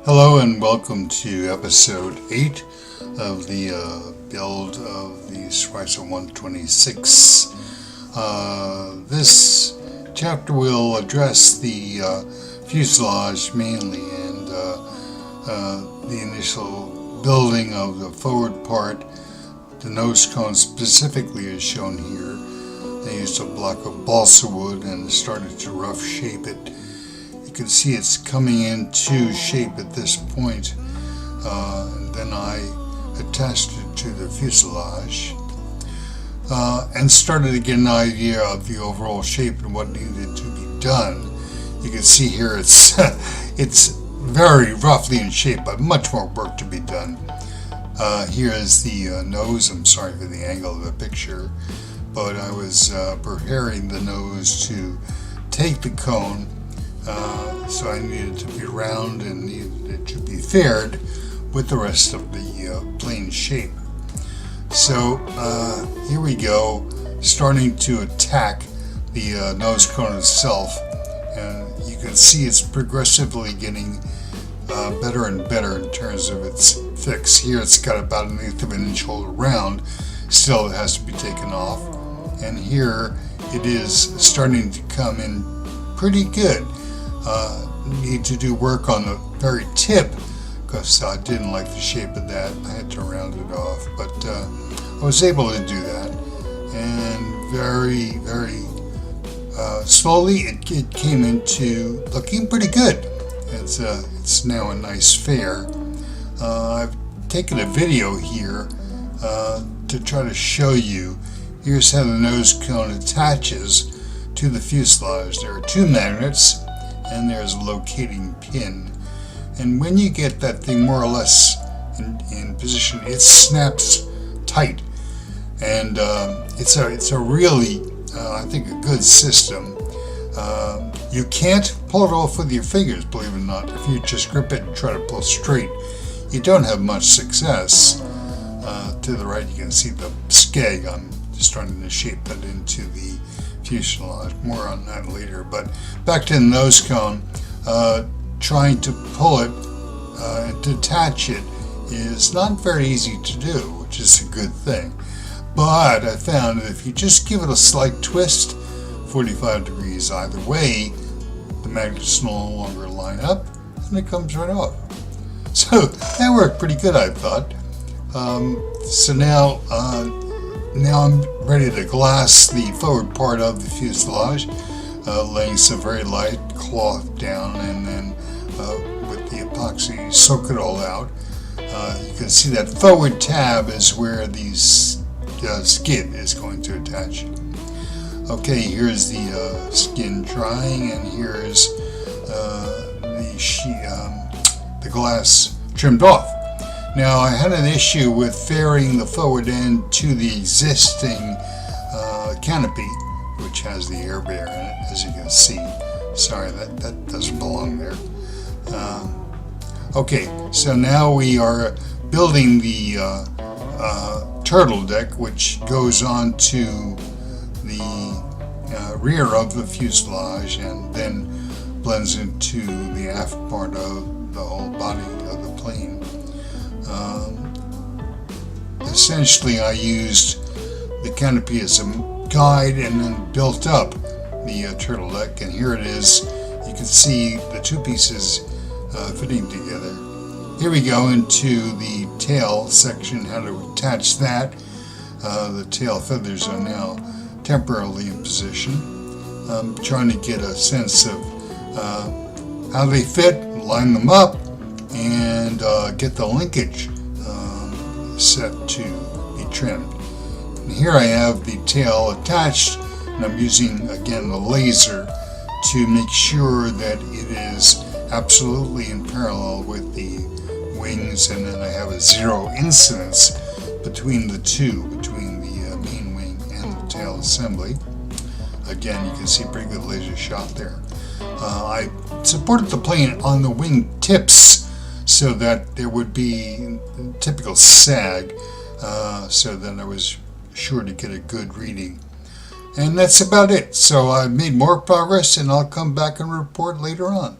Hello and welcome to episode 8 of the build of the Schweizer 126. This chapter will address the fuselage mainly and the initial building of the forward part. The nose cone specifically is shown here. They used a block of balsa wood and started to rough shape it. You can see it's coming into shape at this point. And then I attached it to the fuselage and started to get an idea of the overall shape and what needed to be done. You can see here it's it's very roughly in shape, but much more work to be done. Here is the nose. I'm sorry for the angle of the picture, but I was preparing the nose to take the cone. So I needed to be round and needed it to be paired with the rest of the plane shape. So here we go, starting to attack the nose cone itself, and you can see it's progressively getting better and better in terms of its fix. Here it's got about 1/8 of an inch all around. Still it has to be taken off, and here it is starting to come in pretty good. Need to do work on the very tip because I didn't like the shape of that. I had to round it off, but I was able to do that, and very slowly it came into looking pretty good. It's now a nice fair. I've taken a video here to try to show you. Here's how the nose cone attaches to the fuselage. There are two magnets and there's a locating pin, and when you get that thing more or less in position, it snaps tight, and it's a really I think a good system. You can't pull it off with your fingers, believe it or not. If you just grip it and try to pull straight, you don't have much success. To the right you can see the skeg. I'm starting to shape that into the fuselage. More on that later. But back to the nose cone, trying to pull it and detach it is not very easy to do, which is a good thing. But I found that if you just give it a slight twist, 45 degrees either way, the magnets no longer line up and it comes right off. So that worked pretty good, I thought. So now I'm ready to glass the forward part of the fuselage, laying some very light cloth down, and then with the epoxy soak it all out. You can see that forward tab is where the skin is going to attach. Okay, here's the skin drying, and here's the glass trimmed off. Now, I had an issue with fairing the forward end to the existing canopy, which has the air bear in it, as you can see. Sorry, that doesn't belong there. Okay, so now we are building the turtle deck, which goes on to the rear of the fuselage and then blends into the aft part of the whole body of the plane. Essentially, I used the canopy as a guide and then built up the turtle deck, and here it is. You can see the two pieces fitting together. Here we go into the tail section, how to attach that. The tail feathers are now temporarily in position. I'm trying to get a sense of how they fit, line them up, and get the linkage set to be trimmed. And here I have the tail attached, and I'm using again the laser to make sure that it is absolutely in parallel with the wings, and then I have a zero incidence between the two, between the main wing and the tail assembly. Again, you can see a pretty good laser shot there. I supported the plane on the wing tips so that there would be typical sag, so that I was sure to get a good reading. And that's about it. So I made more progress, and I'll come back and report later on.